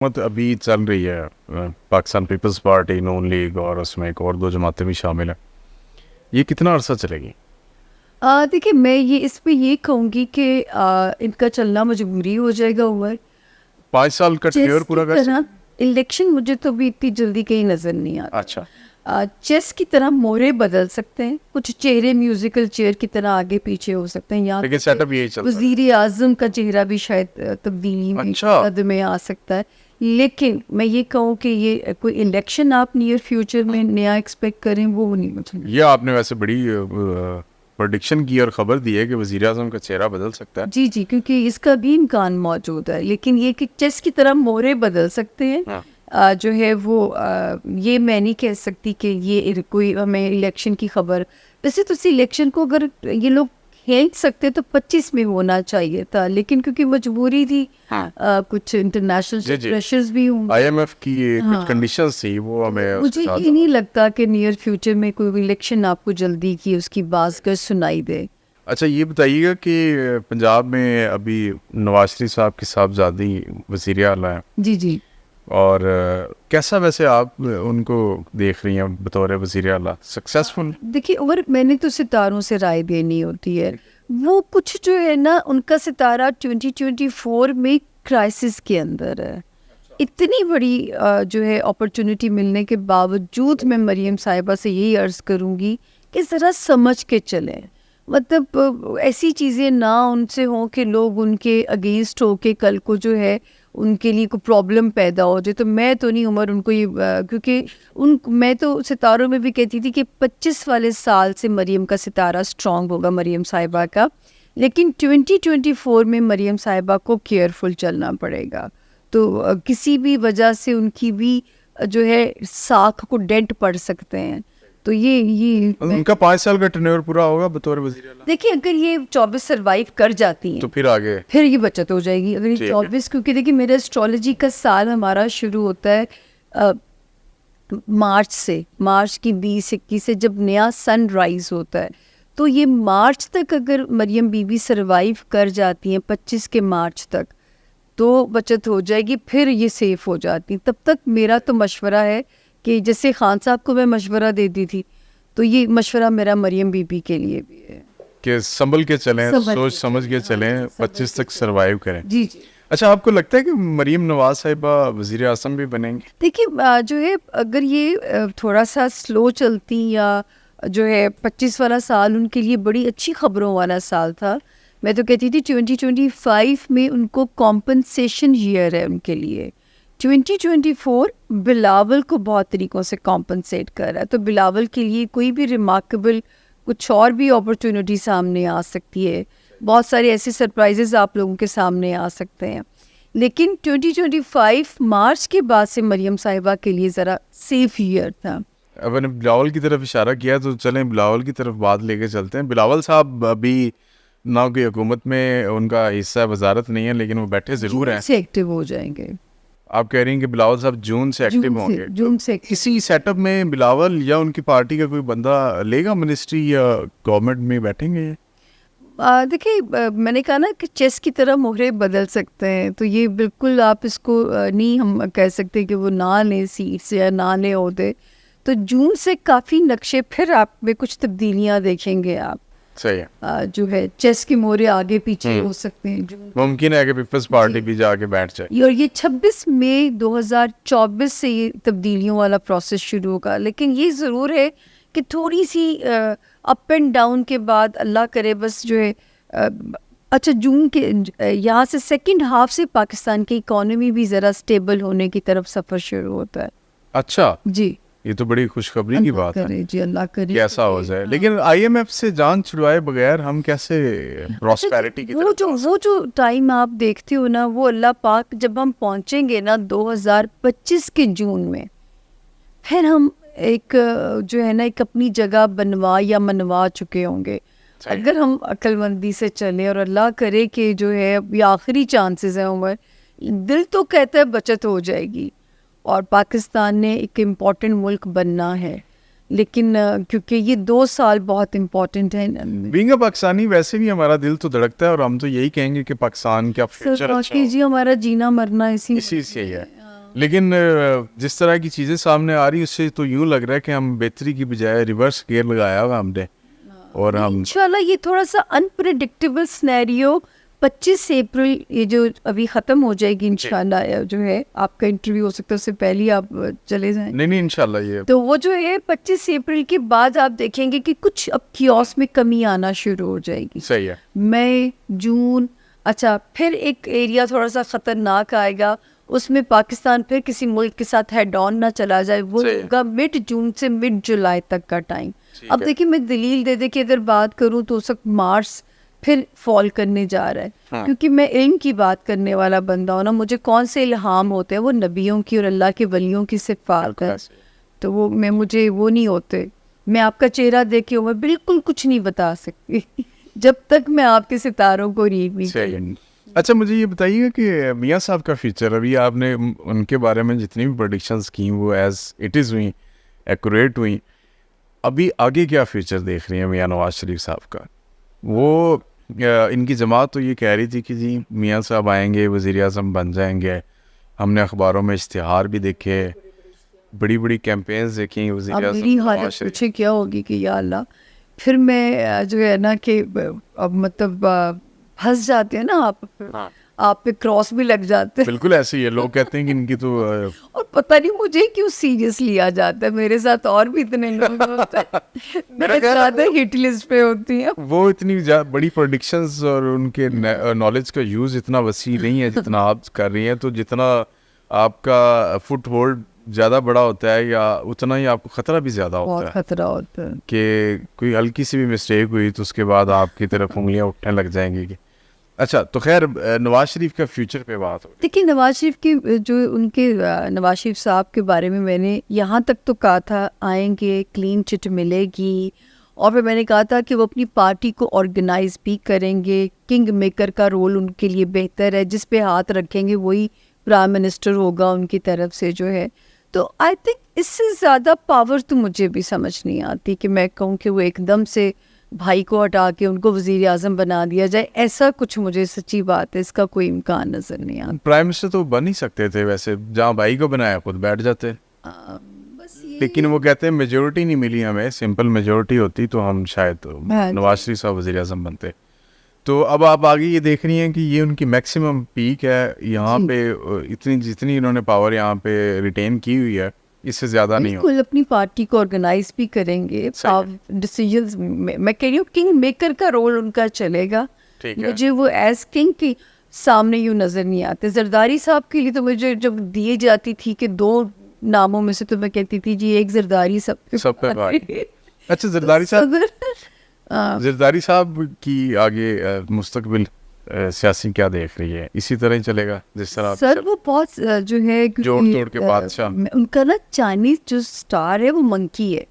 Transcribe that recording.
حکومت ابھی چل رہی ہے پاکستان پیپلز پارٹی، نون لیگ، اور اس میں ایک اور دو جماعتیں بھی شامل ہیں. یہ کتنا عرصہ چلے گی؟ دیکھیے میں اس پہ یہ کہوں گی کہ ان کا چلنا مجبوری ہو جائے گا. عمر 5 سال کا ٹیور پورا کر طرح الیکشن مجھے تو بھی اتنی جلدی کہیں نظر نہیں آتا. اچھا، چیس کی طرح مورے بدل سکتے ہیں، کچھ چہرے میوزیکل چیئر کی طرح آگے پیچھے ہو سکتے ہیں. یہاں لیکن سیٹ اپ یہی چلتا ہے. وزیر اعظم کا چہرہ بھی شاید تبدیلی میں قد میں آ سکتا ہے. لیکن میں یہ کہوں کہ یہ کوئی الیکشن آپ نیئر فیوچر میں نیا ایکسپیکٹ کریں وہ نہیں مجھے. یہ آپ نے ویسے بڑی پریڈکشن کی اور خبر دی ہے کہ وزیر اعظم کا چہرہ بدل سکتا ہے. جی کیونکہ اس کا بھی امکان موجود ہے، لیکن یہ کہ چیس کی طرح مورے بدل سکتے ہیں. جو ہے وہ یہ میں نہیں کہہ سکتی کہ یہ کوئی ہمیں الیکشن کی خبر. ویسے تو اسی الیکشن کو اگر یہ لوگ کھینچ سکتے تو 25 میں ہونا چاہیے تھا، لیکن کیونکہ مجبوری تھی، کچھ انٹرنیشنل پریشرز بھی ہوں. آئی ایم ایف کی کچھ کنڈیشنز تھی وہ ہمیں. مجھے یہ نہیں لگتا کہ نیئر فیوچر میں کوئی الیکشن آپ کو جلدی کی اس کی بازگشت سنائی دے. اچھا یہ بتائیے گا کہ پنجاب میں ابھی نواز شریف صاحب کی صاحبزادی وزیر اعلیٰ ہیں. جی اور کیسا ویسے آپ ان کو دیکھ رہی ہیں بطور وزیر اعلیٰ؟ سکسیسفل؟ دیکھیے عمر، میں نے تو ستاروں سے رائے دینی ہوتی ہے. وہ کچھ جو ہے نا ان کا ستارہ 2024 میں کرائسس کے اندر ہے. اتنی بڑی جو ہے اپرچونٹی ملنے کے باوجود میں مریم صاحبہ سے یہی عرض کروں گی کہ ذرا سمجھ کے چلیں. مطلب ایسی چیزیں نہ ان سے ہوں کہ لوگ ان کے اگینسٹ ہو کے کل کو جو ہے ان کے لیے کوئی پرابلم پیدا ہو جائے. تو میں تو نہیں عمر ان کو یہ کیونکہ میں تو ستاروں میں بھی کہتی تھی کہ 25 والے سال سے مریم کا ستارہ اسٹرانگ ہوگا، مریم صاحبہ کا. لیکن 2024 میں مریم صاحبہ کو کیئرفل چلنا پڑے گا. تو کسی بھی وجہ سے ان کی بھی جو ہے ساکھ کو ڈینٹ پڑ سکتے ہیں. تو یہ ان کا 5 سال کا ٹینیور پورا ہوگا بطور وزیر اعلیٰ. دیکھیے اگر یہ 24 سروائیو کر جاتی ہیں تو پھر آگے پھر یہ بچت ہو جائے گی. اگر یہ 24 کیونکہ دیکھیے میرا اسٹرالوجی کا سال ہمارا شروع ہوتا ہے مارچ سے، مارچ کی 20-21 سے جب نیا سن رائز ہوتا ہے. تو یہ مارچ تک اگر مریم بی بی سروائیو کر جاتی ہیں 25 کے مارچ تک تو بچت ہو جائے گی، پھر یہ سیف ہو جاتی. تب تک میرا تو مشورہ ہے کہ جیسے خان صاحب کو میں مشورہ دیتی تھی تو یہ مشورہ میرا مریم بی بی کے لیے بھی ہے کہ سنبھل کے چلیں، سوچ سمجھ کے چلیں، 25 تک سروائیو کریں. جی اچھا آپ کو لگتا ہے کہ مریم نواز صاحبہ وزیر اعظم بھی بنیں گے؟ دیکھیے جو ہے اگر یہ تھوڑا سا سلو چلتی یا جو ہے 25 والا سال ان کے لیے بڑی اچھی خبروں والا سال تھا. میں تو کہتی تھی 2025 میں ان کو کمپنسیشن ایئر ہے ان کے لیے. 2024 بلاول کو بہت طریقوں سے کمپنسیٹ کر رہا ہے، تو بلاول کے لیے کوئی بھی ریمارکیبل کچھ اور بھی اپرچونٹی سامنے آ سکتی ہے. بہت سارے ایسے سرپرائزز آپ لوگوں کے سامنے آ سکتے ہیں. لیکن 2025 مارچ کے بعد سے مریم صاحبہ کے لیے ذرا سیف ایئر تھا. اب نے بلاول کی طرف اشارہ کیا تو چلیں بلاول کی طرف بات لے کے چلتے ہیں. بلاول صاحب ابھی نہ کوئی حکومت میں ان کا حصہ وزارت نہیں ہے، لیکن وہ بیٹھے ضرور ہیں. سے ایکٹیو ہو جائیں گے. آپ کہہ رہی ہیں کہ بلاول صاحب جون سے ایکٹیو ہوں گے. جون سے کسی سیٹ اپ میں بلاول یا ان کی پارٹی کا کوئی بندہ لے گا منسٹری یا گورنمنٹ میں بیٹھیں گے؟ دیکھیے میں نے کہا نا کہ چیس کی طرح مہرے بدل سکتے ہیں، تو یہ بالکل آپ اس کو نہیں ہم کہہ سکتے کہ وہ نہ لیں سیٹس یا نہ لیں عہدے. تو جون سے کافی نقشے پھر آپ میں کچھ تبدیلیاں دیکھیں گے. آپ صحیح ہے، جو ہے چیس کے مورے آگے پیچھے ہو سکتے ہیں. ممکن ہے کہ پیپلز پارٹی بھی جا کے بیٹھ جائے. اور یہ 26 مئی 2024 سے یہ تبدیلیوں والا پروسیس شروع ہوگا. لیکن یہ ضرور ہے کہ تھوڑی سی اپ اینڈ ڈاؤن کے بعد اللہ کرے بس جو ہے اچھا جون کے یہاں سے سیکنڈ ہاف سے پاکستان کی اکانومی بھی ذرا سٹیبل ہونے کی طرف سفر شروع ہوتا ہے. اچھا جی یہ تو بڑی خوشخبری کی بات ہے. جی اللہ کرے کیسا ہو جائے. لیکن آئی ایم ایف سے جان چھڑوائے بغیر ہم کیسے پراسپیرٹی کی وہ جو ٹائم آپ دیکھتے ہو نا، وہ اللہ پاک جب ہم پہنچیں گے نا 2025 کے جون میں، پھر ہم ایک جو ہے نا ایک اپنی جگہ بنوا یا منوا چکے ہوں گے. اگر ہم عقل مندی سے چلیں اور اللہ کرے کہ جو ہے یہ آخری چانسز ہیں عمر، دل تو کہتا ہے بچت ہو جائے گی اور پاکستان نے ایک امپورٹنٹ ملک بننا ہے. لیکن کیونکہ یہ 2 سال بہت امپورٹنٹ ہیں. بینگ اے پاکستانی ویسے بھی ہمارا دل تو دھڑکتا ہے اور ہم تو یہی کہیں گے کہ پاکستان کا فیوچر اچھا ہو. جی ہمارا جینا مرنا اسی سے ہی ہے. لیکن جس طرح کی چیزیں سامنے آ رہی اس سے تو یوں لگ رہا ہے کہ ہم بہتری کی بجائے ریورس گیئر لگایا ہوا ہم نے, اور ہم انشاءاللہ یہ تھوڑا سا انپریڈکٹیبل سینیریو 25 اپریل یہ جو ابھی ختم ہو جائے گی انشاءاللہ, جو ہے آپ کا انٹرویو ہو سکتا ہے اس سے پہلے ہی آپ چلے جائیں, نہیں انشاءاللہ یہ تو وہ جو ہے 25 اپریل کے بعد آپ دیکھیں گے کہ کچھ اب کیوس میں کمی آنا شروع ہو جائے گی. صحیح ہے. مئی جون, اچھا پھر ایک ایریا تھوڑا سا خطرناک آئے گا, اس میں پاکستان پھر کسی ملک کے ساتھ ہیڈ آن نہ چلا جائے, وہ ہوگا مڈ جون سے مڈ جولائی تک کا ٹائم. اب دیکھیں میں دلیل دے کے اگر بات کروں تو اس وقت مارس پھر فال کرنے جا رہا ہے, کیونکہ میں علم کی بات کرنے والا بندہ ہوں نا, مجھے کون سے الہام ہوتے ہیں, وہ نبیوں کی اور اللہ کے ولیوں کی صفات ہے, تو وہ مجھے وہ نہیں ہوتے. میں آپ کا چہرہ دیکھ کے میں بالکل کچھ نہیں بتا سکتی جب تک میں آپ کے ستاروں کو ریڈ نہیں کروں. اچھا مجھے یہ بتائیے گا کہ میاں صاحب کا فیوچر, ابھی آپ نے ان کے بارے میں جتنی بھی پریڈکشنز کی وہ ایز اٹ از ہوئیں, ایکوریٹ ہوئیں, ابھی آگے کیا فیوچر دیکھ رہی ہیں میاں نواز شریف صاحب کا؟ وہ ان کی جماعت تو یہ کہہ رہی تھی کہ جی میاں صاحب آئیں گے وزیر اعظم بن جائیں گے, ہم نے اخباروں میں اشتہار بھی دیکھے, بڑی بڑی کیمپینز دیکھیں وزیر اعظم. میری حالت پوچھے کیا ہوگی کہ یا اللہ, پھر میں جو ہے نا کہ اب مطلب پھنس جاتے ہیں نا آپ پہ کراس بھی لگ جاتے ہیں. بالکل ایسے ہی ہے, لوگ کہتے ہیں کہ ان کی تو اور پتہ نہیں مجھے کیوں سیریس لیا جاتا ہے, میرے ساتھ اور بھی اتنے لوگ ہوتے ہیں میرے زیادہ ہٹ لسٹ پہ ہوتی ہیں. وہ اتنی بڑی پریڈکشنز اور ان کے نالج کا یوز اتنا وسیع نہیں ہے جتنا آپ کر رہی ہیں, تو جتنا آپ کا فٹ ہولڈ زیادہ بڑا ہوتا ہے یا اتنا ہی آپ کو خطرہ بھی زیادہ ہوتا ہے, خطرہ ہوتا ہے کہ کوئی ہلکی سی بھی مسٹیک ہوئی تو اس کے بعد آپ کی طرف انگلیاں اٹھنے لگ جائیں گی. اچھا تو خیر نواز شریف کا فیوچر پہ بات ہو. دیکھیے نواز شریف کی جو ان کے نواز شریف صاحب کے بارے میں نے یہاں تک تو کہا تھا آئیں گے, کلین چٹ ملے گی, اور پھر میں نے کہا تھا کہ وہ اپنی پارٹی کو آرگنائز بھی کریں گے, کنگ میکر کا رول ان کے لیے بہتر ہے, جس پہ ہاتھ رکھیں گے وہی پرائم منسٹر ہوگا ان کی طرف سے جو ہے. تو آئی تھنک اس سے زیادہ پاور تو مجھے بھی سمجھ نہیں آتی کہ میں کہوں کہ وہ ایک دم سے بھائی کو ہٹا کے ان کو وزیر اعظم بنا دیا جائے, ایسا کچھ مجھے سچی بات ہے اس کا کوئی امکان نظر نہیں آتا. پرائم منسٹر تو بن ہی سکتے تھے ویسے, جہاں بھائی کو بنایا خود بیٹھ جاتے, لیکن وہ کہتے ہیں میجورٹی نہیں ملی ہمیں, سمپل میجورٹی ہوتی تو ہم شاید نواز شریف صاحب وزیر اعظم بنتے. تو اب آپ آگے یہ دیکھ رہی ہیں کہ یہ ان کی میکسیمم پیک ہے یہاں پہ, اتنی جتنی انہوں نے پاور یہاں پہ ریٹین کی ہوئی ہے اس سے زیادہ نہیں ہو. بالکل اپنی پارٹی کو آرگنائز بھی کریں گے, ڈیسیجنز میں کہہ رہی ہوں کنگ میکر کا رول ان کا چلے گا. مجھے وہ ایز کنگ کی سامنے یوں نظر نہیں آتے. زرداری صاحب کے لیے تو مجھے جب دیے جاتی تھی کہ 2 ناموں میں سے تو میں کہتی تھی جی ایک زرداری سب پہ. اچھا زرداری صاحب کی آگے مستقبل سیاسی کیا دیکھ رہی ہے, اسی طرح ہی چلے گا جس طرح؟ سر وہ بہت جو ہے جوڑ توڑ کے بادشاہ, ان کا نا چائنیز جو سٹار ہے وہ منکی ہے,